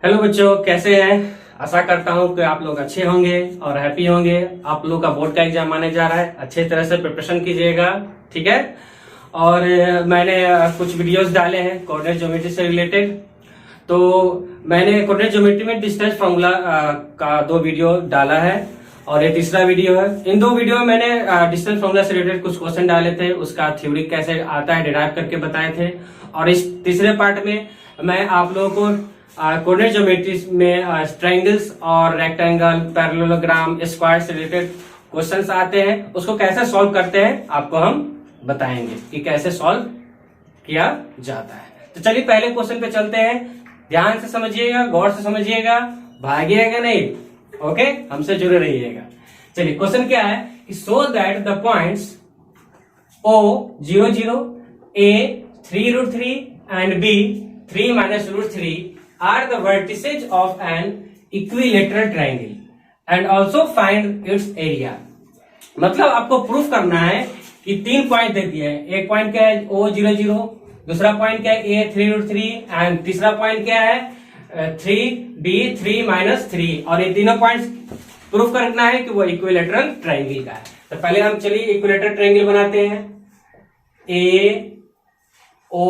Hello बच्चों, कैसे हैं। आशा करता हूं कि आप लोग अच्छे होंगे और हैप्पी होंगे। आप लोग का बोर्ड का एग्जाम आने जा रहा है, अच्छे तरह से प्रिपरेशन कीजिएगा, ठीक है। और मैंने कुछ वीडियोस डाले हैं कोऑर्डिनेट ज्योमेट्री से रिलेटेड। तो मैंने कोऑर्डिनेट ज्योमेट्री में डिस्टेंस फार्मूला का 2 वीडियो डाला है और ये तीसरा वीडियो है। इन 2 वीडियो में मैंने डिस्टेंस फार्मूला से रिलेटेड कुछ क्वेश्चन डाले थे, उसका थ्योरी कैसे आता है डिराइव करके बताए थे। और इस तीसरे पार्ट में मैं आप लोगों को कोऑर्डिनेट ज्योमेट्री में ट्रायंगल्स और रेक्टेंगल, पैरेललोग्राम, स्क्वायर से रिलेटेड क्वेश्चंस आते हैं, उसको कैसे सॉल्व करते हैं आपको हम बताएंगे कि कैसे सॉल्व किया जाता है। तो चलिए पहले क्वेश्चन पे चलते हैं। ध्यान से समझिएगा, गौर से समझिएगा, भागिएगा नहीं, ओके, हमसे जुड़े रहिएगा। चलिए क्वेश्चन क्या है कि so that the points O 0 0, A 3√3 and B 3-√3 are the vertices of an equilateral triangle and also find its area। मतलब आपको प्रूफ करना है कि 3 पॉइंट दे दिए हैं। एक पॉइंट क्या है O 0 0, दूसरा पॉइंट क्या है A 3√3 एंड तीसरा पॉइंट क्या है 3B 3-3। और ये तीनों पॉइंट्स प्रूफ करना है कि वो इक्विलेटरल ट्रायंगल का है। तो पहले हम चलिए इक्विलेटरल ट्रायंगल बनाते हैं। A O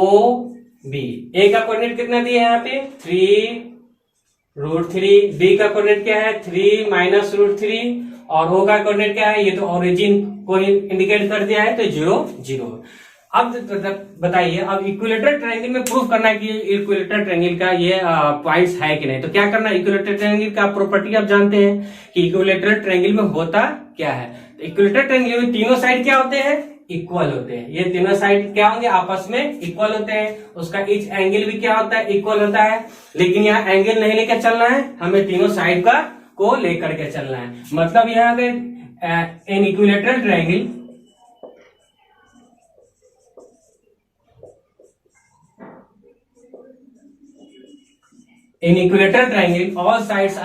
B, ए का कोऑर्डिनेट कितना दिया है यहाँ पे 3√3, बी का कोऑर्डिनेट क्या है 3-√3 और ओ का कोऑर्डिनेट क्या है, ये तो ओरिजिन को इंडिकेट कर दिया है, तो 0 0। अब बताइए, अब इक्विलेटरल ट्रायंगल में प्रूफ करना है कि इक्विलेटरल ट्रायंगल का ये पॉइंट्स है कि नहीं। तो क्या करना है, इक्विलेटरल ट्रायंगल का प्रॉपर्टी आप जानते हैं कि इक्विलेटरल ट्रायंगल में होता क्या है। तो इक्विलेटरल ट्रायंगल में तीनों साइड क्या होते हैं, इक्वल होते हैं। ये तीनों साइड क्या होंगे, आपस में इक्वल होते हैं। उसका ईच एंगल भी क्या होता है, इक्वल होता है। लेकिन यहाँ एंगल नहीं लेकर चलना है, हमें तीनों साइड का को लेकर के चलना है। मतलब यहाँ पे इन equilateral triangle in equilateral triangle all sides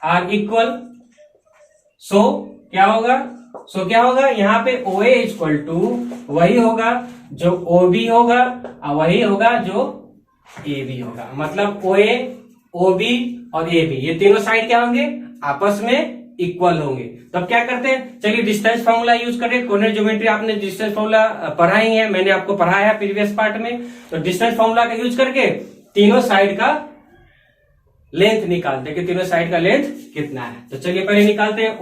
are equal। सो क्या होगा यहाँ पे OA इक्वल टू वही होगा जो OB होगा और वही होगा जो AB होगा। मतलब OA, OB और AB ये तीनों साइड क्या होंगे, आपस में इक्वल होंगे। तब क्या करते हैं, चलिए डिस्टेंस फार्मूला यूज करें। कोऑर्डिनेट ज्योमेट्री आपने डिस्टेंस फार्मूला पढ़ा ही है, मैंने आपको पढ़ाया है प्रीवियस पार्ट में। तो डिस्टेंस फार्मूला का यूज करके तीनों साइड का लेंथ निकालते हैं कि तीनों साइड का लेंथ कितना है। तो चलिए पहले निकालते हैं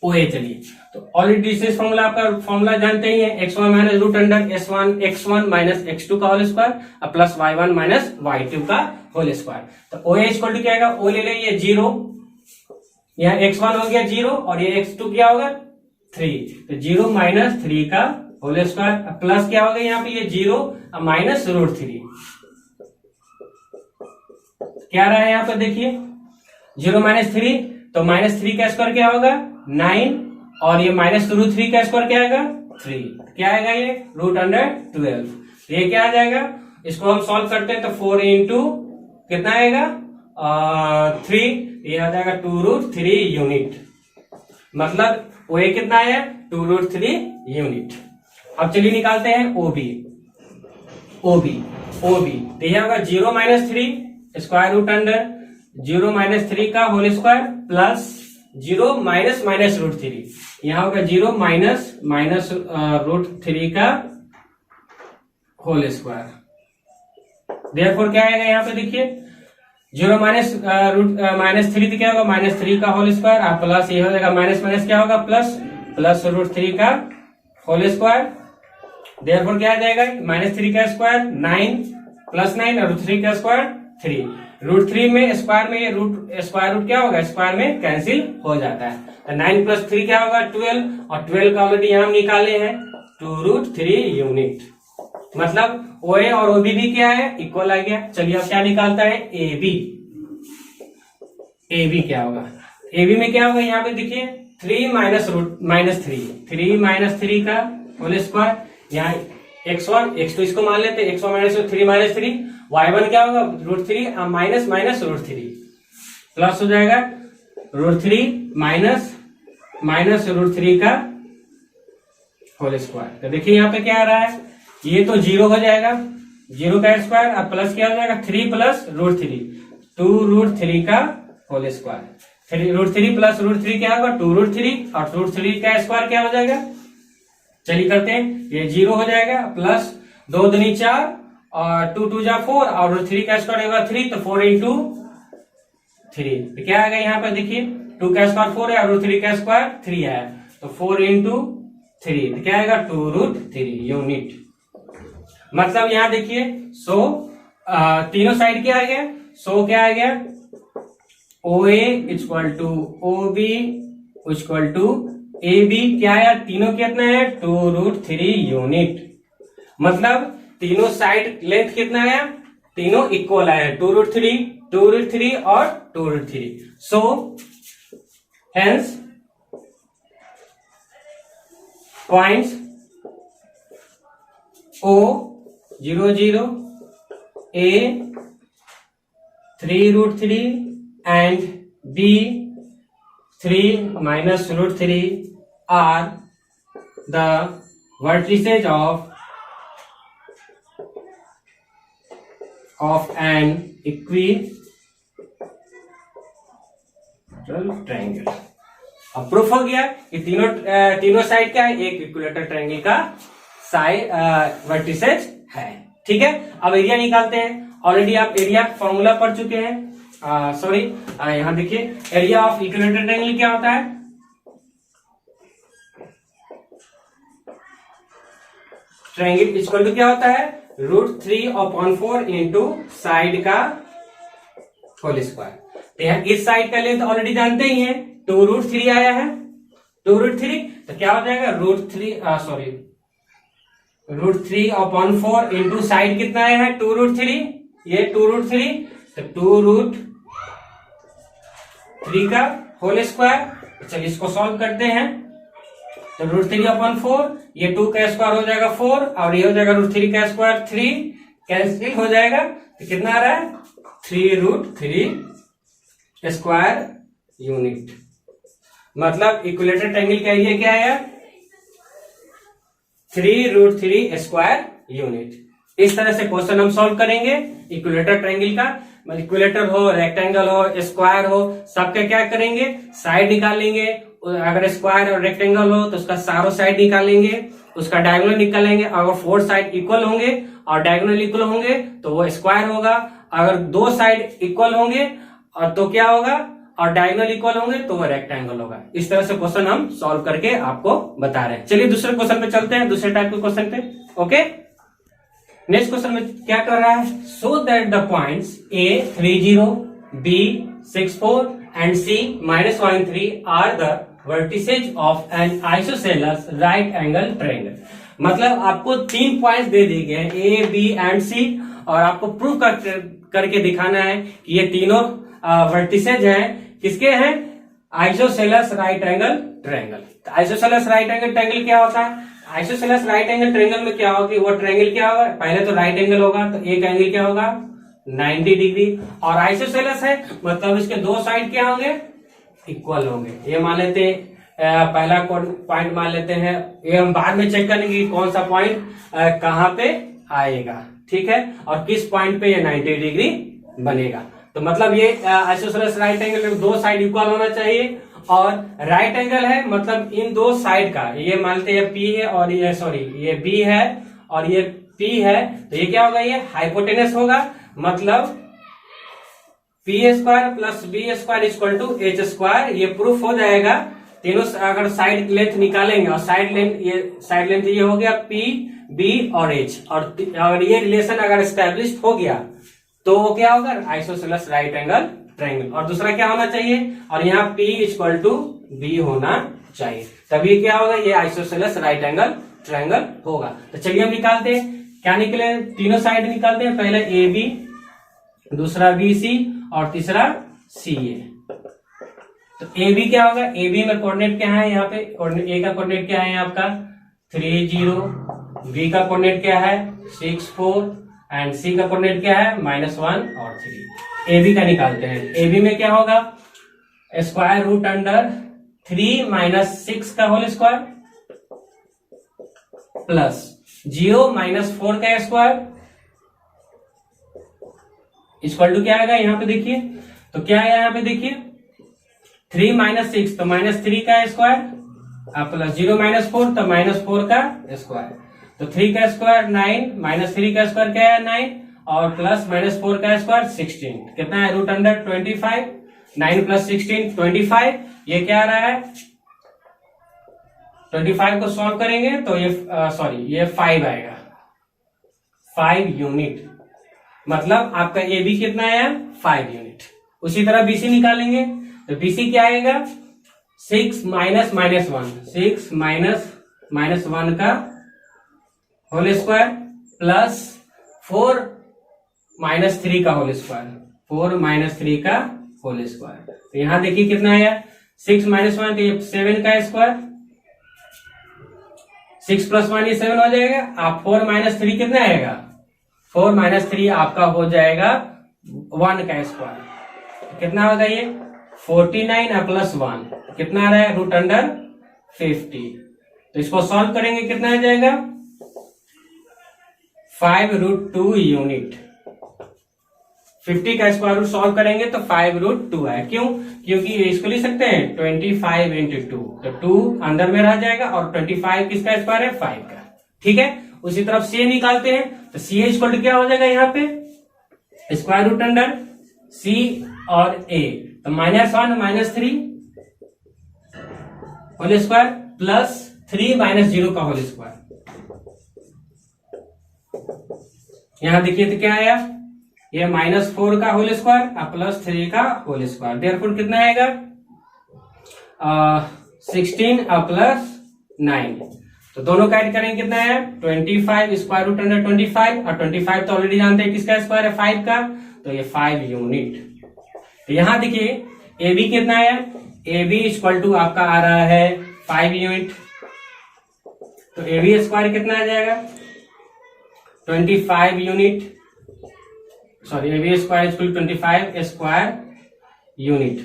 OA। चलिए तो ऑलरेडी डिस्टेंस फार्मूला आपका फार्मूला जानते ही है, x1 x2 का whole square plus y1 y2 का होल स्क्वायर। तो OA इक्वल टू क्या आएगा, O ले लेंगे 0, यहाँ x1 हो गया 0 और ये x2 क्या होगा 3, तो 0 - 3 का होल स्क्वायर प्लस क्या होगा यहाँ पे ये 0 -√3। क्या रहा है यहाँ पर देखिए 0 - 3, तो -3 का स्क्वायर क्या होगा 9 और ये -√3 का स्क्वायर क्या आएगा 3। क्या आएगा ये √12। ये क्या आ जाएगा, इसको हम सॉल्व करते हैं तो 4 इंटू कितना आएगा 3, ये आ जाएगा 2√3 यूनिट। मतलब OA कितना है 2√3 यूनिट। अब चलिए निकालते हैं OB। तो यह होगा 0 - 3 स्क्वायर रूट अंडर 0 - 3 का होल स्क्वायर प्लस 0 -√3। यहां होगा 0 -√3 का होल स्क्वायर। देयरफॉर क्या आएगा यहाँ पे देखिए 0 -√3 क्या होगा -3 का होल स्क्वायर और प्लस ये हो जाएगा माइनस क्या होगा प्लस √3 का होल स्क्वायर। देयरफॉर क्या आ जाएगा -3 का स्क्वायर 9 + 9 और 3 का स्क्वायर 3। √3 में स्क्वायर में ये स्क्वायर रूट क्या होगा, स्क्वायर में कैंसिल हो जाता है। तो 9 + 3 क्या होगा 12 और 12 का ऑलरेडी हम निकाले हैं 2√3 यूनिट। मतलब OA और OB भी क्या है इक्वल आ गया। चलिए अब क्या निकालता है AB क्या होगा, AB में क्या होगा यहाँ पे देखिए 3 - 3 का होल स्क्वायर, यहाँ x1 x2 इसको मान लेते हैं, x1 - 3 y1 क्या होगा √3 -√3 प्लस हो जाएगा √3 - √3 का होल स्क्वायर। तो देखिए यहाँ पे क्या आ रहा है ये तो 0 हो जाएगा, 0 का स्क्वायर, अब प्लस क्या हो जाएगा 3 प्लस √3, 2√3 का होल स्क्वायर, 3√3 प्लस √3 क्या होगा 2√3, और √3 का स्क्वायर क्या हो जाएगा, चलिए करते हैं, ये 0 हो जाएगा, प्लस 2 दूनी 4 और 2 2 जा 4 और √3 का स्क्वायर होगा 3, तो 4 इंटू 3, तो क्या आएगा यहाँ पर देखिए 2 का स्क्वायर 4 है और √3 का स्क्वायर 3 है, तो 4 इंटू 3, तो क्या आएगा 2√3 यूनिट। मतलब यहाँ देखिए तीनों साइड क्या आ गया, क्या आ गया OA equal to OB equal to AB, क्या है तीनों कितना है 2√3 यूनिट। मतलब तीनों साइड लेंथ कितना आया, तीनों इक्वल आया 2√3, 2√3 और 2√3। So hence points O 0 0, A 3√3 and B 3 minus √3 are the vertices of an equilateral triangle। अब प्रूफ हो गया कि तीनों साइड क्या है, एक इक्विलेटरल ट्रायंगल का साइड वर्टिसेज है। ठीक है, अब एरिया निकालते हैं। ऑलरेडी आप एरिया फॉर्मूला पढ़ चुके हैं, सॉरी यहां देखिए एरिया ऑफ इक्विलेटरल ट्रायंगल क्या होता है, ट्रायंगल इक्वल टू क्या होता है √3/4 इंटू साइड का होल स्क्वायर। इस साइड का लेंथ ऑलरेडी जानते ही हैं, 2√3 आया है, 2√3 तो क्या हो जाएगा √3/4 इंटू साइड कितना आया है 2√3, ये 2√3 तो 2√3 का होल स्क्वायर। चलिए इसको सॉल्व करते हैं, तो √3/4 ये 2 का स्क्वायर हो जाएगा 4 और ये हो जाएगा √3 का स्क्वायर 3, कैंसिल हो जाएगा, तो कितना आ रहा है 3√3 स्क्वायर यूनिट। मतलब इक्विलेटरल ट्रायंगल का एरिया क्या आया 3√3 स्क्वायर यूनिट। इस तरह से क्वेश्चन हम सॉल्व करेंगे इक्विलेटरल ट्रायंगल का। इक्विलेटर हो, रेक्टेंगल हो, स्क्वायर हो, सबका क्या करेंगे साइड निकालेंगे। अगर स्क्वायर और रेक्टेंगल हो तो उसका सारों साइड निकालेंगे, उसका डायगोनल निकालेंगे। अगर 4 साइड इक्वल होंगे और डायगोनल इक्वल होंगे तो वो स्क्वायर होगा। अगर 2 साइड इक्वल होंगे और तो क्या होगा, और डायगोनल इक्वल होंगे तो वो रेक्टेंगल होगा। इस तरह से क्वेश्चन हम सॉल्व करके आपको बता रहे हैं। चलिए दूसरे क्वेश्चन पे चलते हैं, दूसरे टाइप के क्वेश्चन पे। ओके, नेक्स्ट क्वेश्चन में क्या कर रहा है, so that the points A 30, B 64 and C -1 are the vertices of an isosceles right angle triangle। मतलब आपको 3 पॉइंट्स दे दिए गए हैं A, B एंड C, और आपको प्रूव करके दिखाना है कि ये तीनों वर्टिसेज हैं, किसके हैं isosceles right angle triangle. Isosceles right angle triangle क्या होता है, आइसोसेलेस राइट एंगल ट्रायंगल में क्या होगी, वो ट्रायंगल क्या होगा, पहले तो राइट एंगल होगा तो एक एंगल क्या होगा 90 डिग्री, और आइसोसेलेस है मतलब इसके 2 साइड क्या होंगे इक्वल होंगे। ये मान लेते हैं पहला पॉइंट मान लेते हैं, ये हम बाद में चेक करेंगे कि कौन सा पॉइंट कहां पे आएगा। ठीक है, और किस पॉइंट पे ये 90 डिग्री बनेगा। तो मतलब ये आइसोसेलेस राइट एंगल में 2 साइड इक्वल होना चाहिए, और राइट एंगल है मतलब इन 2 साइड का, ये मानते हैं P है और ये ये B है और ये P है, तो ये क्या होगा, ये हाइपोटेनस होगा। मतलब P² plus B² equal to H²। ये प्रूफ हो जाएगा तीनों अगर साइड लेंथ निकालेंगे, और साइड लेंथ ये हो गया P, B और H, और ये रिलेशन अगर एस्टेब्लिश हो गया तो वो क्या होगा आइसोसेलेस राइट एंगल ट्रायंगल। और दूसरा क्या होना चाहिए, और यहाँ P इक्वल टू B होना चाहिए, तभी क्या होगा ये आइसोसेलेस राइट एंगल ट्रायंगल होगा। तो चलिए हम निकालते हैं, क्या निकले, तीनों साइड निकालते हैं। पहले AB, दूसरा BC और तीसरा CA। तो AB क्या होगा, AB में कोऑर्डिनेट क्या है, यहाँ पे A का कोऑर्डिनेट क्या है आपका 30, B का कोऑर्डिनेट क्या है 64 एंड C का कोऑर्डिनेट क्या है -1 और 3। AB का निकालते हैं। AB में क्या होगा स्क्वायर रूट अंडर 3 - 6 का होल स्क्वायर प्लस 0 माइनस 4 का स्क्वायर इक्वल टू क्या आएगा यहाँ पे देखिए, तो क्या है यहाँ पे देखिए 3 माइनस 6 तो माइनस 3 का स्क्वायर प्लस 0 माइनस 4 तो माइनस 4 का स्क्वायर, तो 3 का स्क्वायर 9 माइनस 3 का स्क्वायर क्या है 9 और प्लस माइनस 4 का स्क्वायर 16 कितना है रूट अंडर 25, 9 प्लस 16 25, ये क्या आ रहा है 25 को सॉल्व करेंगे तो ये ये 5 आएगा, 5 यूनिट, मतलब आपका ए बी कितना आया 5 यूनिट। उसी तरह बीसी निकालेंगे तो बीसी क्या आएगा 6 माइनस माइनस 1, 6 माइनस 1 का होल स्क्वायर प्लस 4 माइनस 3 का होल स्क्वायर, 4 माइनस 3 का होल स्क्वायर, तो यहां देखिए कितना आया 6 माइनस 1 तो ये 7 का स्क्वायर, 6 प्लस 1 ये 7 हो जाएगा, आप 4 माइनस 3 कितना आएगा 4 माइनस 3 आपका हो जाएगा 1 का स्क्वायर, कितना होगा ये 49 प्लस 1 कितना आ रहा है रूट अंडर 50, तो इसको सॉल्व करेंगे कितना आ जाएगा 5 रूट 2 यूनिट, 50 का स्क्वायर रूट सॉल्व करेंगे तो 5 रूट 2 है, क्यों क्योंकि इसको लिख सकते हैं 25 इंटू 2, तो 2 अंदर में रह जाएगा और 25 किसका स्क्वायर है 5 का, ठीक है। उसी तरफ सी निकालते हैं तो सी इक्वल टू क्या हो जाएगा यहाँ पे स्क्वायर रूट अंडर सी और ए, तो -1 -3 होल स्क्वायर प्लस 3 माइनस 0 का होल स्क्वायर, यहां देखिए तो क्या आया ये -4 का होल स्क्वायर प्लस 3 का होल स्क्वायर, देयरफॉर कितना आएगा 16 प्लस 9, तो दोनों का ऐड करेंगे कितना है 25 स्क्वायर रूट अंडर 25 और 25 तो ऑलरेडी जानते हैं किसका स्क्वायर है 5 का, तो ये 5 यूनिट। तो यहां देखिए ए बी कितना है ए बी इक्वल टू आपका आ रहा है 5 यूनिट, तो ए बी स्क्वायर कितना आ जाएगा 25 unit, sorry A B square equal 25 square unit.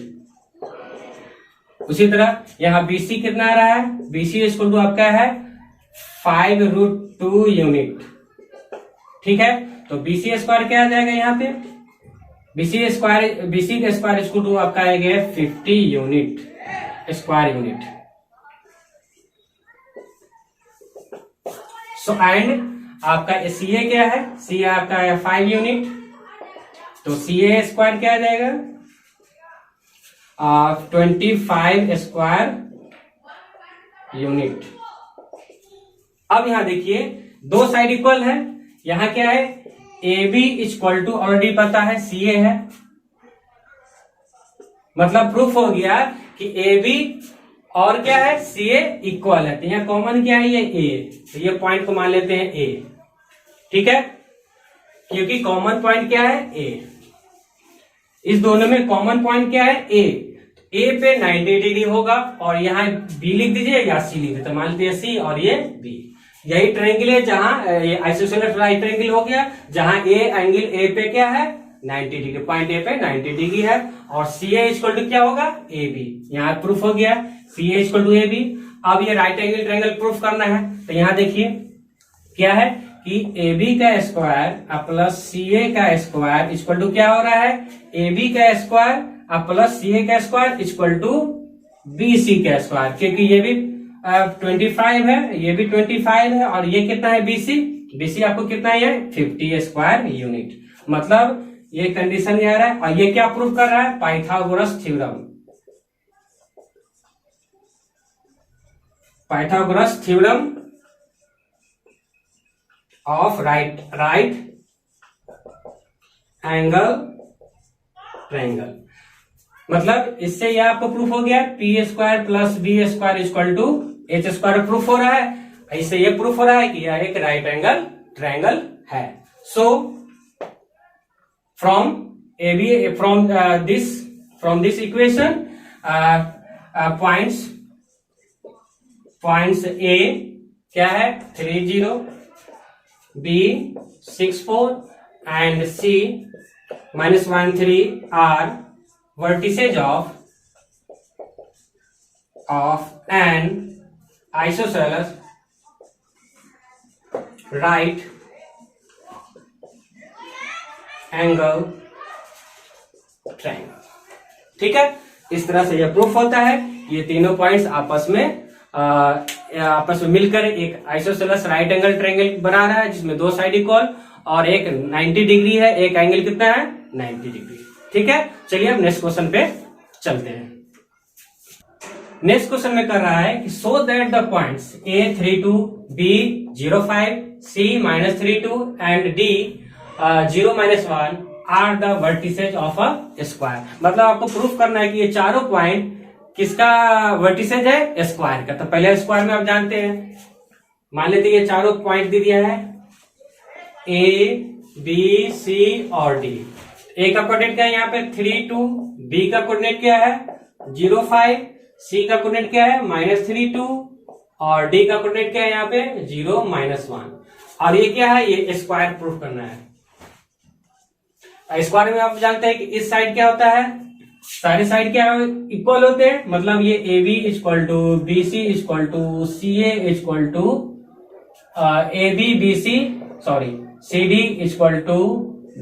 उसी तरह यहां बीसी कितना आ रहा है बीसी इक्वल टू आपका है 5 रूट 2 यूनिट, ठीक है, तो बीसी स्क्वायर क्या आ जाएगा यहाँ पे बीसी का स्क्वायर इक्वल टू आपका आएगा 50 unit square unit. So and आपका सी ए क्या है सी ए आपका है 5 यूनिट, तो सी ए स्क्वायर क्या आ जाएगा 25 स्क्वायर यूनिट। अब यहां देखिए दो साइड इक्वल है, यहां क्या है A B equal to already पता है सी ए है, मतलब प्रूफ हो गया कि ए बी और क्या है सी ए इक्वल है, तो यहाँ कॉमन क्या है ये ए, तो ये पॉइंट को मान लेते हैं ए, ठीक है, क्योंकि कॉमन पॉइंट क्या है ए, इस दोनों में कॉमन पॉइंट क्या है ए, ए पे 90 डिग्री होगा और यहाँ बी लिख दीजिए या सी लिख दीजिए, तो मान लीजिए सी और ये बी, यही ट्रायंगल है जहां ये आइसोसेलेस राइट ट्रायंगल हो गया जहां ए एंगल ए पे क्या है 90 डिग्री, पॉइंट ए पे 90 डिग्री है, और सी ए इक्वल टू क्या होगा ए बी, यहाँ प्रूफ हो गया सी ए इक्वल टू ए बी। अब ये राइट एंगल ट्रायंगल प्रूफ करना है, तो यहाँ देखिए क्या है कि ए बी का स्क्वायर प्लस सी ए का स्क्वायर इक्वल टू क्या हो रहा है ए बी का स्क्वायर प्लस सी ए का square equal to B C का स्क्वायर, क्योंकि ये भी 25 है ये भी 25 है और ये कितना है बीसी, बीसी आपको कितना है 50 स्क्वायर यूनिट, मतलब ये कंडीशन ये आ रहा है। और ये क्या प्रूफ कर रहा है Pythagoras theorem, Pythagoras theorem of right angle triangle, मतलब इससे ये आपको प्रूफ हो गया P square plus B square equal to H square proof हो रहा है, इससे ये प्रूफ हो रहा है कि यह एक राइट एंगल ट्रायंगल है। So from A B from this equation points A क्या है 30, B 64 and C -13 are vertices of an isosceles right angle triangle. ठीक है, इस तरह से यह प्रूफ होता है। ये तीनों पॉइंट्स आपस में मिलकर एक आइसोसेलेस राइट एंगल ट्रायंगल बना रहा है, जिसमें दो साइड इक्वल और एक 90 डिग्री है, एक एंगल कितना है 90 डिग्री। ठीक है, चलिए अब नेक्स्ट क्वेश्चन पे चलते हैं। नेक्स्ट क्वेश्चन में कर रहा है कि so that the points A32, B05, C-32 and D0-1 are the vertices of a square. मतलब आपको प्रूफ करना है कि ये चारों पॉइंट किसका वर्टिसेज है, स्क्वायर का। तो पहले स्क्वायर में आप जानते हैं, मान लेते ये चारों पॉइंट दे दिया है A, B, C और D। A का कोऑर्डिनेट क्या है यहाँ पे 32, B का कोऑर्डिनेट क्या है 05, C का कोऑर्डिनेट क्या है -32 और D का कोऑर्डिनेट क्या है यहाँ पे 0-1। और ये क्या है, ये स्क्वायर प्रूफ करना है। स्क्वायर में आप जानते हैं कि इस साइड क्या होता है, सारे साइड क्या इक्वल होते हैं। मतलब ये AB equal to BC equal to CA equal to CD equal to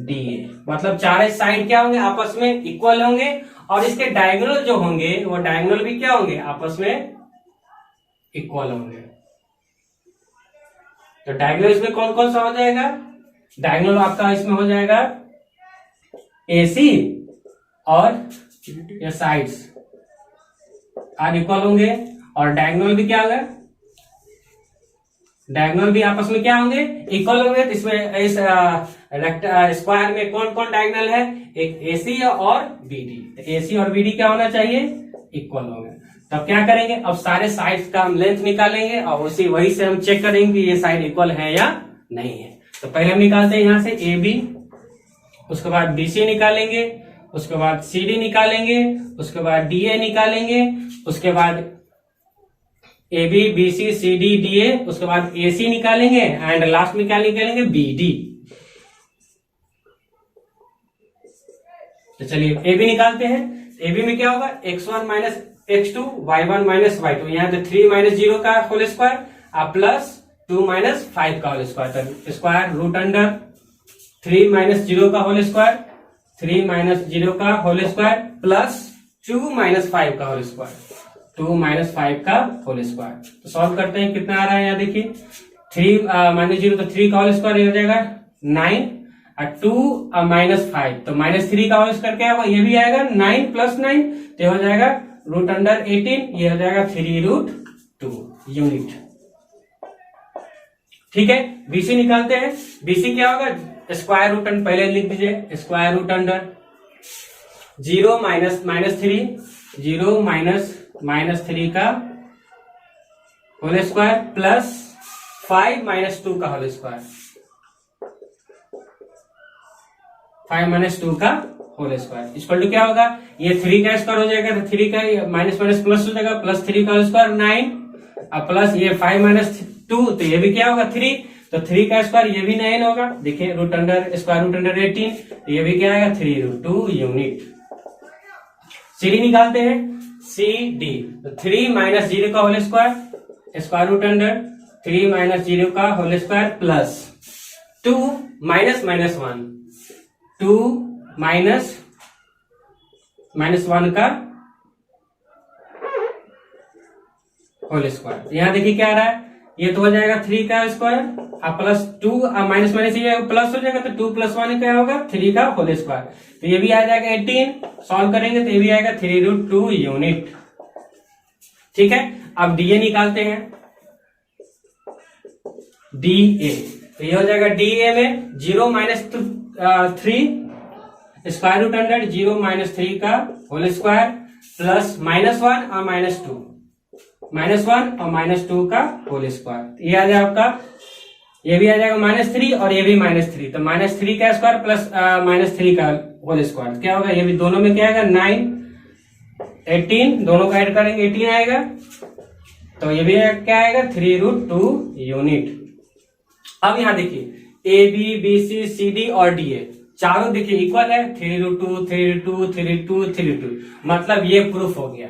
DA। मतलब चारे साइड क्या होंगे, आपस में इक्वल होंगे और इसके डायगोनल जो होंगे वो डायगोनल भी क्या होंगे, आपस में इक्वल होंगे। तो डायगोनल इसमें कौन कौन सा हो जाएगा, डायगोनल आपका इसमें हो जाएगा AC और ये साइड्स आर इक्वल होंगे और डायगोनल भी क्या होगा, डायगोनल भी आपस में क्या होंगे, इक्वल होंगे। तो इसमें इस स्क्वायर में कौन कौन डायगोनल है, एक AC और BD। तो AC और BD क्या होना चाहिए, इक्वल होंगे। तब क्या करेंगे, अब सारे साइड्स का हम लेंथ निकालेंगे और उसी वही से हम चेक करेंगे कि ये साइड इक्वल है या नहीं है। तो पहले हम निकालते हैं यहां से AB, उसके बाद BC निकालेंगे, उसके बाद CD निकालेंगे, उसके बाद DA निकालेंगे, उसके बाद AB, BC, CD, DA, उसके बाद AC निकालेंगे एंड लास्ट में क्या निकालेंगे, BD। तो चलिए AB निकालते हैं। AB में क्या होगा, x1 minus x2, y1 minus y2। यहाँ तो 3 माइनस 0 का होल स्क्वायर प्लस 2 माइनस 5 का होल स्क्वायर। तो स्क्वायर रूट अंडर 3 माइनस 0 का होल स्क्वायर, 3 माइनस 0 का होल स्क्वायर प्लस 2 माइनस 5 का होल स्क्वायर, 2 माइनस 5 का होल स्क्वायर। तो सॉल्व करते हैं, कितना आ रहा है यहाँ देखिए, 3 माइनस 0 तो 3 का होल स्क्वायर हो जाएगा 9 और 2 माइनस 5 तो माइनस 3 का होल स्क्वायर क्या होगा, ये भी आएगा 9 प्लस 9 तो हो जाएगा रूट अंडर 18, ये हो जाएगा 3√2 यूनिट। ठीक है, BC निकालते हैं। BC क्या होगा, स्क्वायर रूट अंडर, पहले लिख दीजिए square root under 0 minus 3, 0 minus 3 का होल स्क्वायर प्लस 5 माइनस 2 का होल स्क्वायर, 5 माइनस 2 का होल स्क्वायर इक्वल टू क्या होगा, ये 3 का स्क्वायर हो जाएगा तो 3 का माइनस माइनस प्लस हो जाएगा, प्लस 3 का होल स्क्वायर 9 और प्लस ये 5 माइनस 2 तो ये भी क्या होगा 3, तो 3 का स्क्वायर ये भी 9 होगा। देखिए root under square root under 18 तो ये भी क्या आएगा 3√2 यूनिट। CD निकालते हैं, CD तो 3 माइनस 0 का whole square square root under 3 minus 0 का whole square plus 2 minus 1 2 minus 1 का होल स्क्वायर। यहां देखिए क्या आ रहा है, ये तो हो जाएगा 3 का स्क्वायर और प्लस 2 माइनस माइनस ये प्लस हो जाएगा तो 2 प्लस 1 क्या होगा 3 का होल स्क्वायर। तो ये भी आ जाएगा 18, सॉल्व करेंगे तो ये भी आएगा 3√2 यूनिट। ठीक है, अब DA निकालते हैं, DA तो ये हो जाएगा DA में 0 minus 3 square root under 0 minus 3 का होल स्क्वायर प्लस -1 और -2, -1 और -2 का होल स्क्वायर। ये आ जाएगा आपका, ये भी आ जाएगा -3 और ये भी -3 तो -3 का स्क्वायर प्लस -3 का होल स्क्वायर क्या होगा, ये भी दोनों में क्या आएगा 9 18 दोनों का ऐड करेंगे 18 आएगा तो ये भी क्या आएगा 3√2 यूनिट। अब यहां देखिए AB BC CD और DA चारों देखिए इक्वल है 3√2 3√2 3√2 3√2 मतलब ये प्रूफ हो गया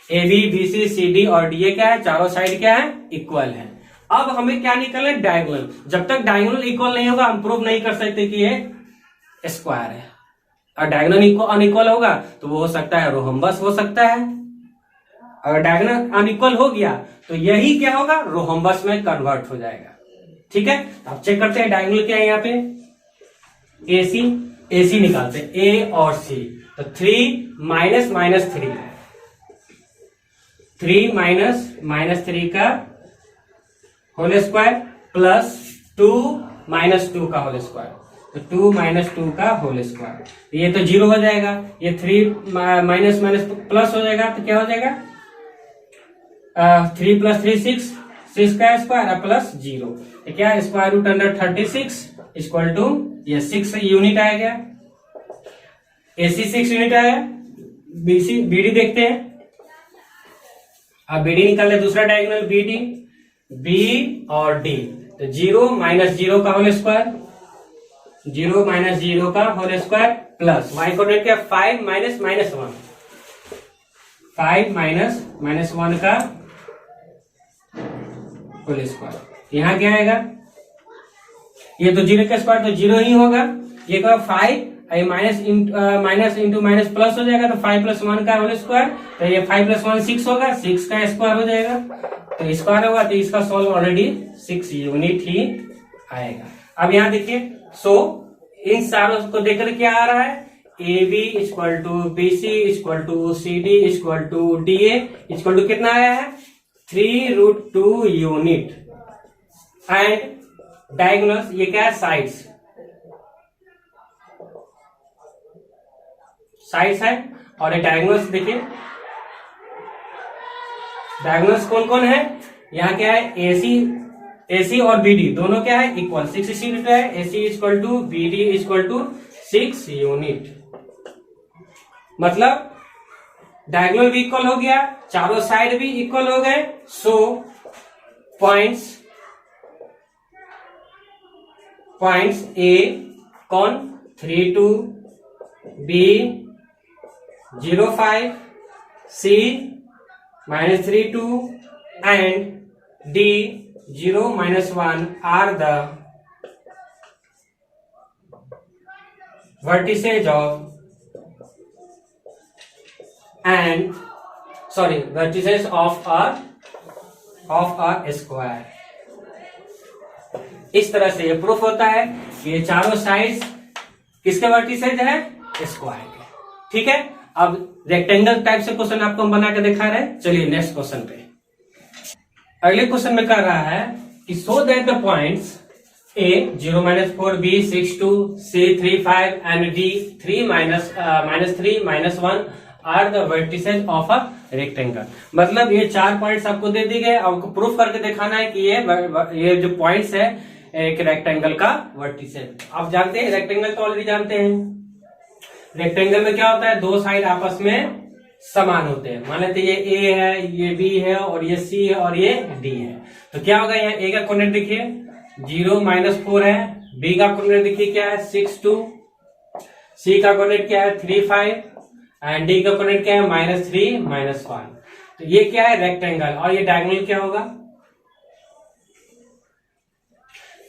AB BC CD और DA क्या है, चारों साइड क्या है इक्वल है। अब हमें क्या निकलना है, डायगोनल। जब तक डायगोनल इक्वल नहीं होगा हम प्रूव नहीं कर सकते कि ये स्क्वायर है। और डायगोनल अनइक्वल होगा तो वो हो सकता है रोहम्बस हो सकता है। अगर डायगोनल अनइक्वल हो गया तो यही क्या होगा, रोहम्बस में कन्वर्ट हो जाएगा। ठीक है, अब चेक करते हैं डायगोनल क्या है यहाँ पे। AC निकालते हैं, A और C। तो 3 माइनस माइनस 3, 3 माइनस 3 का होल स्क्वायर प्लस 2 माइनस 2 का होल स्क्वायर। तो 2 माइनस 2 का होल स्क्वायर, ये तो 0 हो जाएगा। ये 3 माइनस माइनस प्लस हो जाएगा तो क्या हो जाएगा, 3 प्लस 3 6 का स्क्वायर प्लस 0। तो क्या square root under 36 equal to ये 6 यूनिट आ गया। AC 6 यूनिट आया। BD देखते हैं। अब BD निकाल ले, दूसरा डायगोनल BD, B और D। तो 0 माइनस 0 का होल स्क्वायर, 0 माइनस 0 का whole square plus y coordinate क्या, 5 माइनस माइनस 1, 5 माइनस माइनस 1 का होल स्क्वायर। यहां क्या आएगा, ये तो 0 का स्क्वायर तो 0 ही होगा। ये क्या 5 माइनस इंटू माइनस प्लस हो जाएगा, तो 5 प्लस 1 का होल स्क्वायर। तो ये 5 प्लस 1 6 होगा, 6 का स्क्वायर हो जाएगा। तो स्क्वायर होगा तो इसका सॉल्व ऑलरेडी 6 यूनिट ही आएगा। अब यहाँ देखिए, सो इन सारों को देखकर क्या आ रहा है, AB equal to BC equal to CD equal to DA equal to कितना आया है, 3√2 यूनिट। एंड डायगोनल्स ये क्या है, साइड्स है। और ये डायगोनल्स देखिए, डायगोनल्स कौन कौन है, यहाँ क्या है, AC और BD दोनों क्या है, इक्वल 6 यूनिट है। AC equal to BD equal to 6 unit. मतलब डायगोनल भी इक्वल हो गया, चारों साइड भी इक्वल हो गए। सो पॉइंट्स A कौन 3 2, B 0 5, C minus 3 2 and D 0 minus 1 are the vertices of a square। इस तरह से ये प्रूफ होता है कि ये चारों साइड्स किसके वर्टिसेज है, स्क्वायर के। ठीक है, अब रेक्टेंगल टाइप से क्वेश्चन आपको हम बना के दिखा रहे हैं। चलिए नेक्स्ट क्वेश्चन पे। अगले क्वेश्चन में कर रहा है कि so that the points A 0 minus 4, B 6 2, C 3 5 and D 3 minus 3 minus 1 are the vertices of a rectangle। मतलब ये चार पॉइंट्स आपको दे दी गए, आपको प्रूफ करके दिखाना है कि ये जो पॉइंट्स है एक रेक्टेंगल का वर्टिस है। आप जानते हैं रेक्टेंगल तो ऑलरेडी जानते हैं। रेक्टेंगल में क्या होता है, दो साइड आपस में समान होते हैं। मान लेते ये A है, ये B है और ये C है और ये D है। तो क्या होगा, यहाँ A का कोऑर्डिनेट देखिए 0 minus 4 है, B का कोऑर्डिनेट देखिए क्या है 6 2, C का कोऑर्डिनेट क्या है 3 5 एंड D का कोऑर्डिनेट क्या है -3 -1। तो ये क्या है रेक्टेंगल, और ये डायगोनल क्या होगा।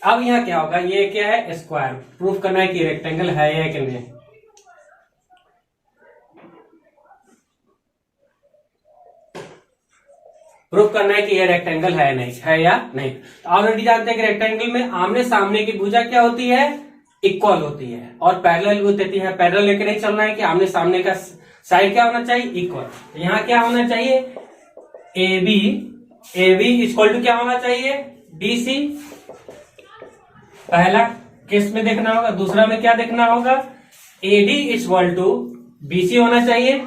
अब यहाँ क्या होगा, ये क्या है स्क्वायर। प्रूफ करना है कि रेक्टेंगल है या कि नहीं। प्रूफ करना है कि ये रेक्टेंगल है नहीं, है या नहीं। तो ऑलरेडी जानते हैं कि रेक्टेंगल में आमने सामने की भुजा क्या होती है, इक्वल होती है, और पैरेलल देती है। पैरेलल लेके नहीं चलना है कि आमने सामने का साइड क्या होना चाहिए, इक्वल। तो यहाँ क्या होना चाहिए, AB इक्वल टू क्या होना चाहिए, BC। पहला केस में देखना होगा। दूसरा में क्या देखना होगा, AD इक्वल टू BC होना चाहिए,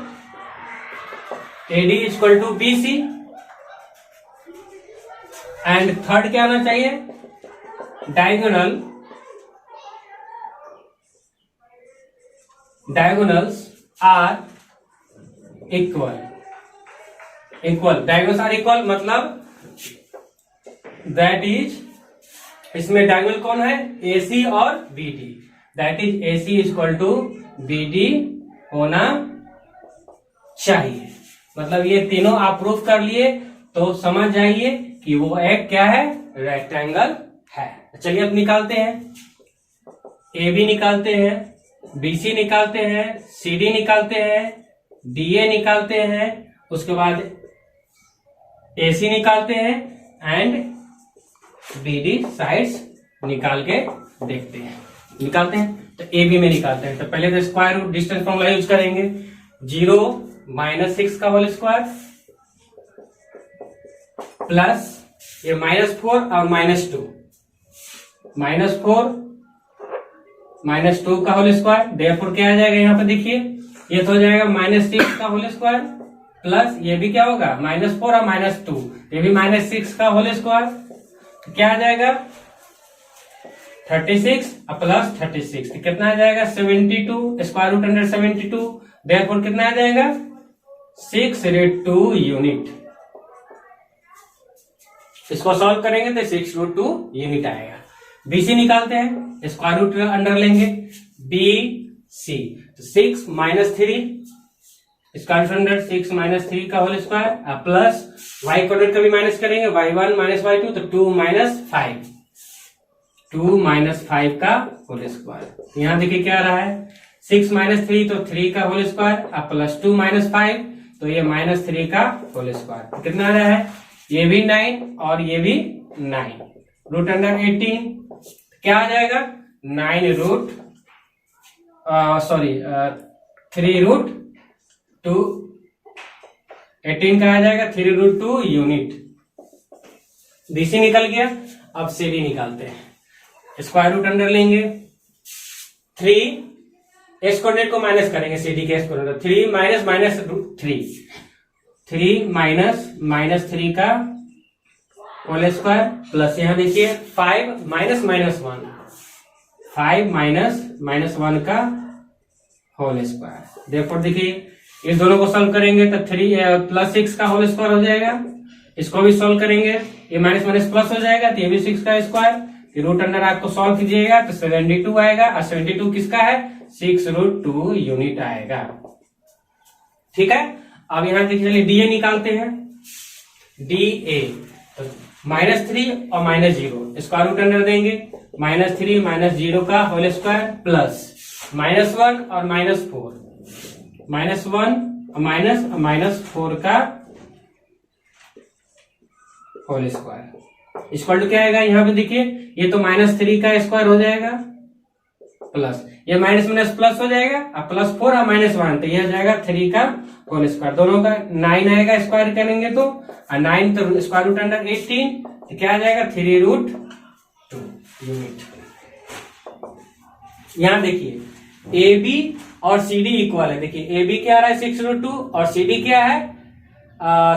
AD equal to BC। And third क्या होना चाहिए, diagonals are equal. Diagonals are equal मतलब दैट इज, इसमें डायगोनल कौन है, AC और BD। That is AC equal to BD होना चाहिए। मतलब ये तीनों आप प्रूफ कर लिए तो समझ जाइए कि वो एक क्या है, रेक्टेंगल है। चलिए अब निकालते हैं, ए बी निकालते हैं, बी सी निकालते हैं, सी डी निकालते हैं, डी ए निकालते हैं, उसके बाद ए सी निकालते हैं एंड बी डी साइड्स निकाल के देखते हैं। निकालते हैं तो ए बी में निकालते हैं। तो पहले तो square root distance formula use करेंगे, 0 माइनस 6 का होल स्क्वायर प्लस ये -4 और -2, -4 -2 का होल स्क्वायर, देयरफॉर क्या आ जाएगा यहाँ पे देखिए, ये तो हो जाएगा -6 का होल स्क्वायर प्लस ये भी क्या होगा -4 और -2, ये भी -6 का होल स्क्वायर, तो क्या आ जाएगा 36 प्लस 36, तो कितना आ जाएगा 72 स्क्वायर रूट अंडर 72, देयरफॉर कितना आ जाएगा 6√2 यूनिट। इसको सॉल्व करेंगे तो 6√2 यूनिट आएगा। बीसी निकालते हैं, स्क्वायर रूट अंडर लेंगे, बी सी, तो 6 - 3 स्क्वायर रूट अंडर 6 - 3 का whole square plus y coordinate का भी माइनस करेंगे, y1 - y2, तो 2 - 5, 2 - 5 का होल स्क्वायर। यहां देखिए क्या आ रहा है, 6 - 3 तो 3 का होल स्क्वायर प्लस 2 - 5 तो ये -3 का होल स्क्वायर, कितना आ रहा है, ये भी 9 और ये भी 9, रूट अंडर 18, क्या आ जाएगा 3√2, 18 का आ जाएगा 3√2 यूनिट। बीसी निकल गया। अब सीडी निकालते हैं, स्क्वायर रूट अंडर लेंगे, 3 एस कोऑर्डिनेट को माइनस करेंगे, सीडी के एस कोऑर्डिनेट 3 -3 का होल स्क्वायर प्लस यहां देखिए 5 -1 का होल स्क्वायर। देयरफॉर देखिए इस दोनों को सॉल्व करेंगे तो 3 + 6 का होल स्क्वायर हो जाएगा, इसको भी सॉल्व करेंगे, ये माइनस माइनस प्लस हो जाएगा तो ये भी 6 का स्क्वायर, रूट अंडर आपको सॉल्व कीजिएगा तो 72 आएगा, और 72 किसका है 6√2 यूनिट आएगा। ठीक है, अब यहां देखिए चलिए डीए निकालते हैं, डीए -3 और -0 स्क्वायर रूट अंडर देंगे, -3 -0 का होल स्क्वायर प्लस -1 और -4, -1 और -4 का होल स्क्वायर इक्वल टू क्या आएगा, यहाँ पे देखिए ये तो -3 का स्क्वायर हो जाएगा प्लस ये माइनस माइनस प्लस हो जाएगा, अब +4 और -1 तो यह जाएगा 3 का होल स्क्वायर, दोनों का 9 आएगा स्क्वायर करेंगे तो, और 9 तो स्क्वायर रूट अंडर 18 तो क्या आ जाएगा 3√2 यूनिट। यहां देखिए ए बी और सी डी इक्वल है, देखिए ए बी क्या आ रहा है 6√2 और सी डी क्या है,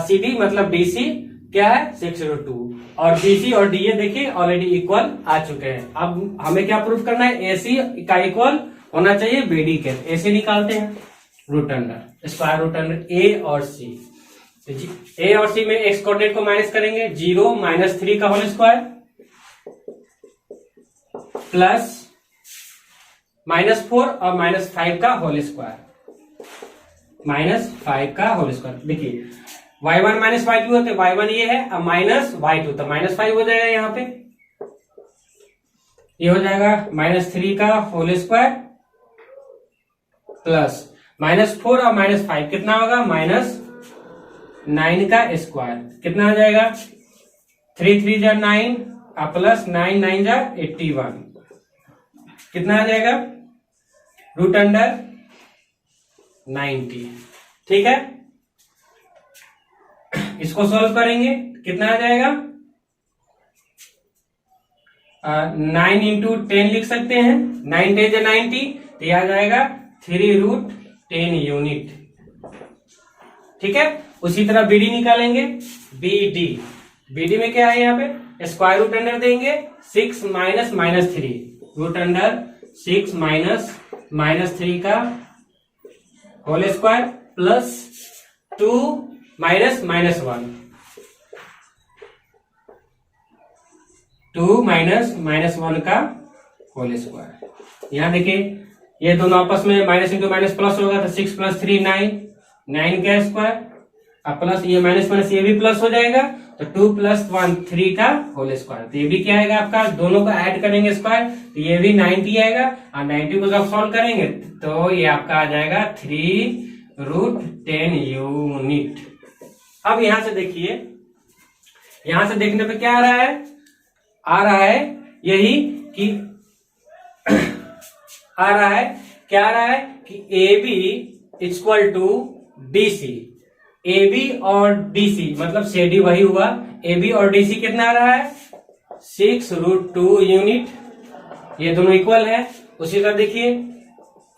सी डी मतलब डी सी क्या है 6√2, और बीसी और डीए देखिए ऑलरेडी इक्वल आ चुके हैं। अब हमें क्या प्रूफ करना है, एसी का इक्वल होना चाहिए बीडी के, एसी निकालते हैं, root under square root under A और सी, ए और सी में एक्स कोऑर्डिनेट को माइनस करेंगे, 0 -3 का होल स्क्वायर प्लस -4 और -5 का होल स्क्वायर, -5 का होल स्क्वायर। देखिए y1 - y2 होते, y1 ये है अब -y2 तो -5 हो जाएगा, यहाँ पे ये हो जाएगा -3 का होल स्क्वायर प्लस -4 और -5 कितना होगा -9 का स्क्वायर, कितना आ जाएगा 3 3 जा 9 प्लस 9 9 जा 81, कितना आ जाएगा रूट अंडर 90। ठीक है, इसको सॉल्व करेंगे कितना आ जाएगा 9 × 10 लिख सकते हैं, 9 10 जा 90 तो यह आ जाएगा 3√10 यूनिट। ठीक है, उसी तरह बीडी निकालेंगे, बीडी में क्या है, यहाँ पे स्क्वायर रूट अंडर देंगे 6 -3 रूट अंडर 6 -3 का होल स्क्वायर प्लस 2 -1 का होल स्क्वायर। यहां देखिए ये दोनों आपस में माइनस इंटू माइनस प्लस होगा तो 6 + 3 9 का स्क्वायर अब प्लस ये माइनस माइनस ये भी प्लस हो जाएगा, तो 2 + 1 3 का होल स्क्वायर। तो ये भी क्या आएगा आपका, दोनों को ऐड करेंगे स्क्वायर, तो ये भी 90 आएगा, और 90 को जब सॉल्व करेंगे तो ये आपका आ जाएगा 3√10 यूनिट। अब यहां से देखिए, यहां से देखने पे क्या आ रहा है, आ रहा है यही कि आ रहा है क्या आ रहा है कि AB = DC। AB और DC मतलब CD वही हुआ, AB और DC कितना आ रहा है 6√2 यूनिट, ये दोनों इक्वल है। उसी तरह देखिए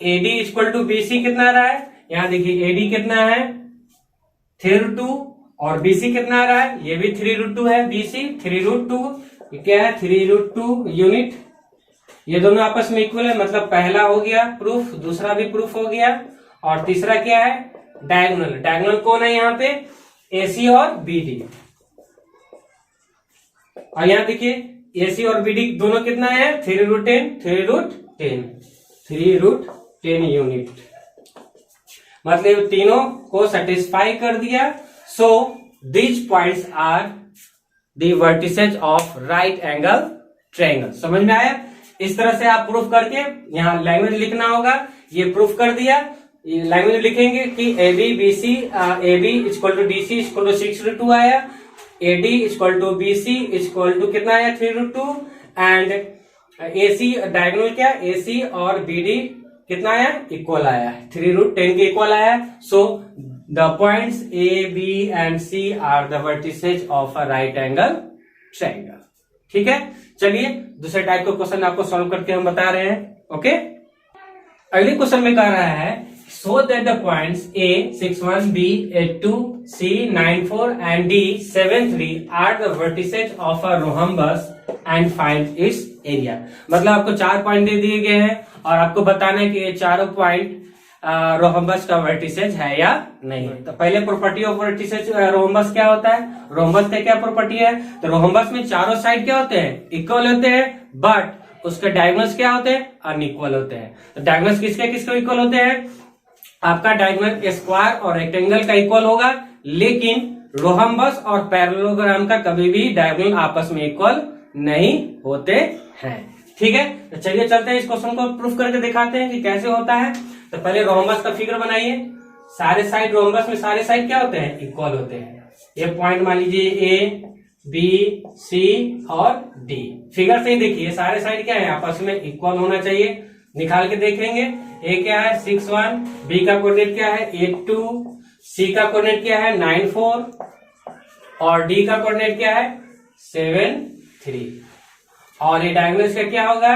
AD = BC कितना आ रहा है, यहां देखिए AD कितना है 3√2 और BC कितना आ रहा है, ये भी 3√2 है, BC 3√2, ये क्या है 3√2 यूनिट। ये दोनों आपस में इक्वल है, मतलब पहला हो गया प्रूफ, दूसरा भी प्रूफ हो गया, और तीसरा क्या है डायगोनल। डायगोनल कौन है यहाँ पे, AC और BD। और यहाँ देखिए AC और BD दोनों कितना है 3√10 यूनिट, मतलब तीनों को सेटिस्फाई कर दिया। So these points are the vertices of right angle triangle. समझ में आया, इस तरह से आप प्रूफ करके यहाँ लैंग्वेज लिखना होगा। ये प्रूफ कर दिया, लैंग्वेज लिखेंगे कि AB = DC = 6√2 आया, AD = BC = कितना आया 3√2, एंड AC डायगोनल क्या AC और BD कितना आया इक्वल आया 3√10 के इक्वल आया। So the points A, B and C are the vertices of a right angle triangle. ठीक है, चलिए दूसरे टाइप का क्वेश्चन आपको सॉल्व करके हम बता रहे हैं। ओके, अगले क्वेश्चन में कह रहा है so that the points A 6.1, B 8.2, C 9.4 and D 7.3 are the vertices of a rhombus and find its area. मतलब आपको 4 पॉइंट दे दिए गए हैं और आपको बताना है कि ये चारों पॉइंट रोहम्बस का वर्टिसेज है या नहीं। तो पहले प्रॉपर्टी ऑफ वर्टिसेज रोहम्बस क्या होता है, रोहम्बस का क्या प्रॉपर्टी है, तो रोहम्बस में चारों साइड क्या होते हैं इक्वल होते हैं, बट उसके डायगोनल्स क्या होते हैं अनइक्वल होते हैं। तो डायगोनल्स किसके किसके इक्वल होते हैं, आपका डायगोनल स्क्वायर और रेक्टेंगल का इक्वल होगा, लेकिन रोहम्बस और पैरेललोग्राम का कभी भी डायगोनल आपस में इक्वल नहीं होते हैं। ठीक है, तो चलिए चलते हैं इस क्वेश्चन को प्रूफ करके दिखाते हैं कि कैसे होता है। तो पहले रोहम्बस का फिगर बनाइए, सारे साइड रोहम्बस में सारे साइड क्या होते हैं इक्वल होते हैं। ये पॉइंट मान लीजिए A, B, C और D। फिगर से ही देखिए सारे साइड क्या है आपस में इक्वल होना चाहिए, निकाल के देखेंगे। A क्या है 6.1, B का कोऑर्डिनेट क्या है 8.2, C का कोऑर्डिनेट क्या है 9.4 और D का कोऑर्डिनेट क्या है 7.3, और ये डायगोनल्स का क्या होगा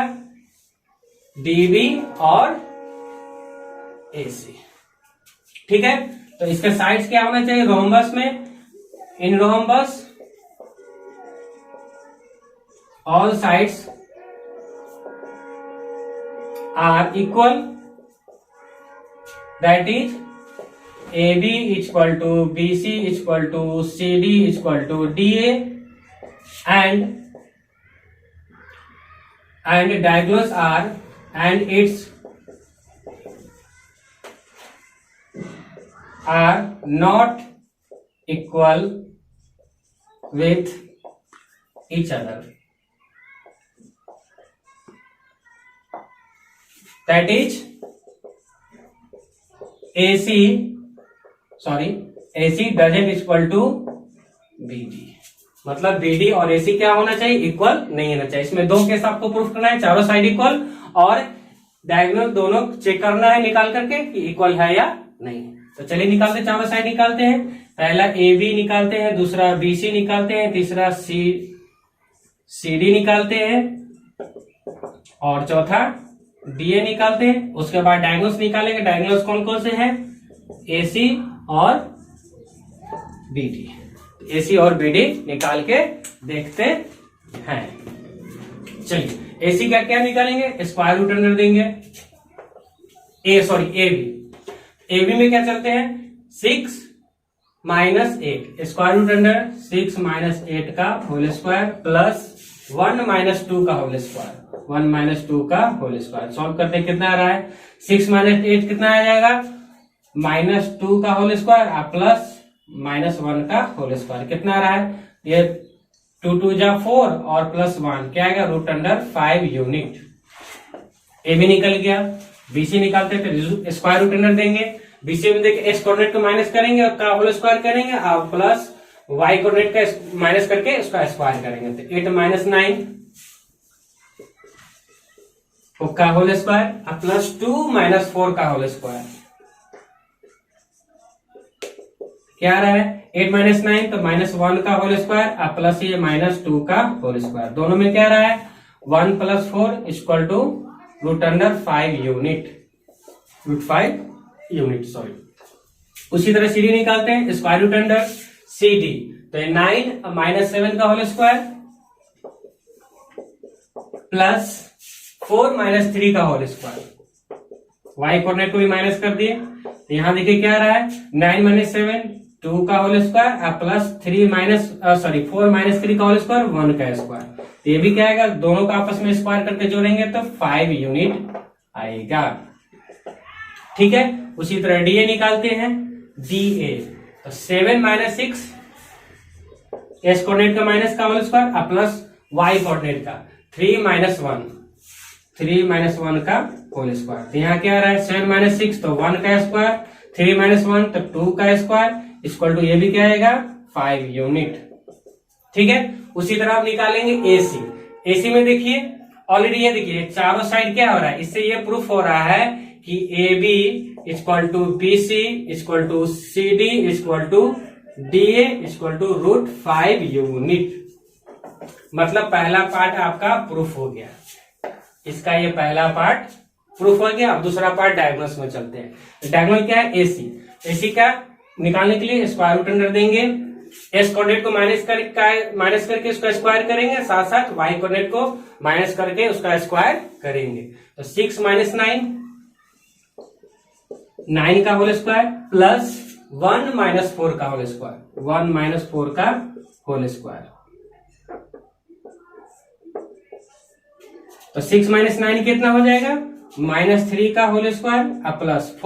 DB और AC। ठीक है, तो इसके साइड्स क्या होना चाहिए रोहम्बस में, in rhombus all sides are equal, that is AB = BC = CD = DA and diagonals are and its are not equal with each other. That is AC doesn't equal to BD। मतलब BD और AC क्या होना चाहिए equal नहीं होना चाहिए। इसमें दो केस आपको प्रूफ करना है, चारों साइड इक्वल और डायगोनल दोनों चेक करना है निकाल करके कि इक्वल है या नहीं। तो चलिए निकालते हैं, चारों साइड निकालते हैं। पहला AB निकालते हैं, दूसरा BC निकालते हैं, तीसरा CD निकालते हैं और चौथा DA निकालते हैं। उसके बाद डायगोनल्स निकालेंगे। डायगोनल्स कौन कौन से हैं AC और BD। AC और BD निकाल के देखते हैं। चलिए AC का क्या निकालेंगे, स्क्वायर रूट अंडर देंगे AB में क्या चलते हैं 6 - 8, स्क्वायर रूट अंडर 6 - 8 का होल स्क्वायर प्लस 1 - 2 का होल स्क्वायर, 1 - 2 का होल स्क्वायर। सॉल्व करते हैं कितना आ रहा है 6 - 8 कितना आ जाएगा -2 का होल स्क्वायर प्लस -1 का होल स्क्वायर। कितना आ रहा है? ये 2 2 जा 4 और +1 क्या आएगा? √5 यूनिट। ए भी निकल गया। बीसी निकालते थे स्क्वायर रूट अंडर देंगे। बीसी में देखिए एक्स कोऑर्डिनेट को माइनस करेंगे और का होल स्क्वायर करेंगे और प्लस वाई कोऑर्डिनेट का माइनस करके उसका स्क्वायर करेंगे। तो 8 - 9 का होल स्क्वायर और +2 - 4 का होल स्क्वायर क्या आ रहा है? 8 - 9 तो -1 का होल स्क्वायर और प्लस ये -2 का होल स्क्वायर। दोनों में क्या आ रहा है? 1 + 4 = √5 यूनिट। √5 unit sorry. उसी तरह CD निकालते हैं। स्क्वायर रूट अंडर CD तो 9 - 7 का होल स्क्वायर प्लस 4 - 3 का होल स्क्वायर। वाई कोऑर्डिनेट को भी माइनस कर दिए तो यहां देखिए क्या आ रहा है? 9 - 7 2 का होल स्क्वायर प्लस 4 - 3 का होल स्क्वायर 1 का स्क्वायर। तो ये भी क्या आएगा? दोनों का आपस में स्क्वायर करके जोड़ेंगे तो 5 यूनिट आएगा। ठीक है। उसी तरह DA निकालते हैं। DA तो 7 - 6 एस कोऑर्डिनेट का माइनस का whole square plus y coordinate का 3 - 1 का होल स्क्वायर। तो यहाँ क्या आ रहा है? 7 - 6 तो 1 का स्क्वायर, 3 - 1 तो 2 का स्क्वायर इक्वल टू ये भी क्या आएगा? 5 यूनिट। ठीक है। उसी तरह आप निकालेंगे AC। AC में देखिए ऑलरेडी ये देखिए चारों साइड क्या हो रहा है? इससे ये प्रूफ हो रहा है कि AB = BC = CD = DA = √5 unit. मतलब पहला पार्ट आपका प्रूफ हो गया। इसका ये पहला पार्ट प्रूफ हो गया। अब दूसरा पार्ट डायगोनल्स में चलते हैं। डायगोनल क्या है? AC। AC का निकालने के लिए स्क्वायर रूट अंडर देंगे। एस कोऑर्डिनेट को माइनस करके उसका स्क्वायर करेंगे, साथ साथ वाई कोऑर्डिनेट को माइनस करके उसका स्क्वायर करेंगे। तो 6 - 9 का होल स्क्वायर प्लस 1 - 4 का होल स्क्वायर, 1 - 4 का होल स्क्वायर। तो 6 - 9 कितना हो जाएगा? -3 का होल स्क्वायर प्लस 1 -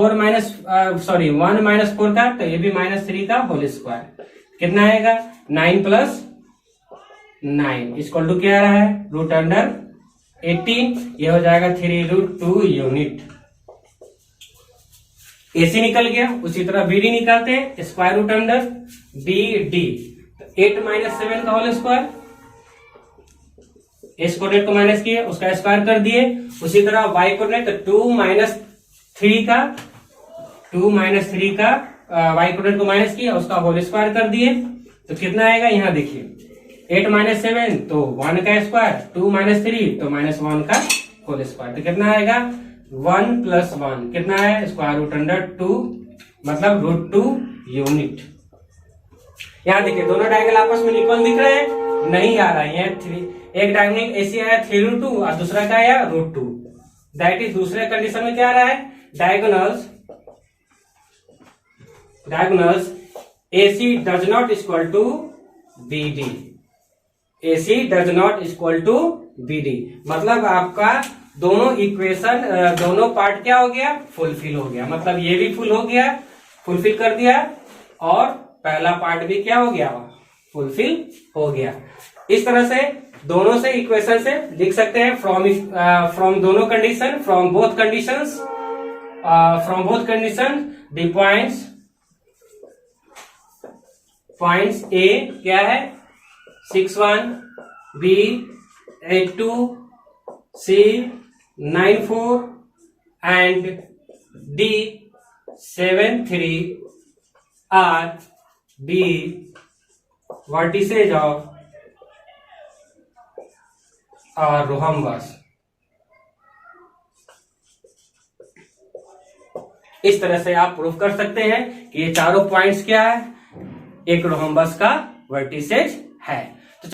4 का, तो ये भी -3 का होल स्क्वायर। कितना आएगा? 9 + 9 इक्वल टू क्या आ रहा है? √18। ये हो जाएगा 3√2 यूनिट। AC निकल गया। उसी तरह BD निकालते हैं। स्क्वायर रूट अंडर BD 8 - 7 का होल स्क्वायर, एस कोऑर्डिनेट को माइनस किए उसका स्क्वायर कर दिए। उसी तरह वाई कोऑर्डिनेट 2 - 3 का वाई कोऑर्डिनेट को माइनस किया उसका होल स्क्वायर कर दिए। तो कितना आएगा? यहाँ देखिए 8 - 7 तो 1 का स्क्वायर, 2 - 3 तो -1 का होल स्क्वायर। तो कितना आएगा? 1 + 1 कितना है? स्क्वायर रूट अंडर 2 मतलब √2 यूनिट। यहाँ देखिए दोनों डायगोनल आपस में इक्वल दिख रहे हैं? नहीं आ रहा है। एक डायगोनल AC आया 3√2 और दूसरा का आया √2। दैट इज दूसरे कंडीशन में क्या आ रहा है? Diagonals AC does not equal to BD। AC does not equal to BD मतलब आपका दोनों इक्वेशन दोनों पार्ट क्या हो गया? फुलफिल हो गया। मतलब ये भी फुल हो गया, फुलफिल कर दिया और पहला पार्ट भी क्या हो गया? फुलफिल हो गया। इस तरह से दोनों से इक्वेशन से लिख सकते हैं फ्रॉम दोनों condition, from both condition the points A क्या है? 6 1, B 8 2, C 9 4 and D 7 3 are the vertices of rhombus। इस तरह से आप प्रूफ कर सकते हैं कि ये चारों पॉइंट्स क्या है? एक रोहम्बस का वर्टिसेज है।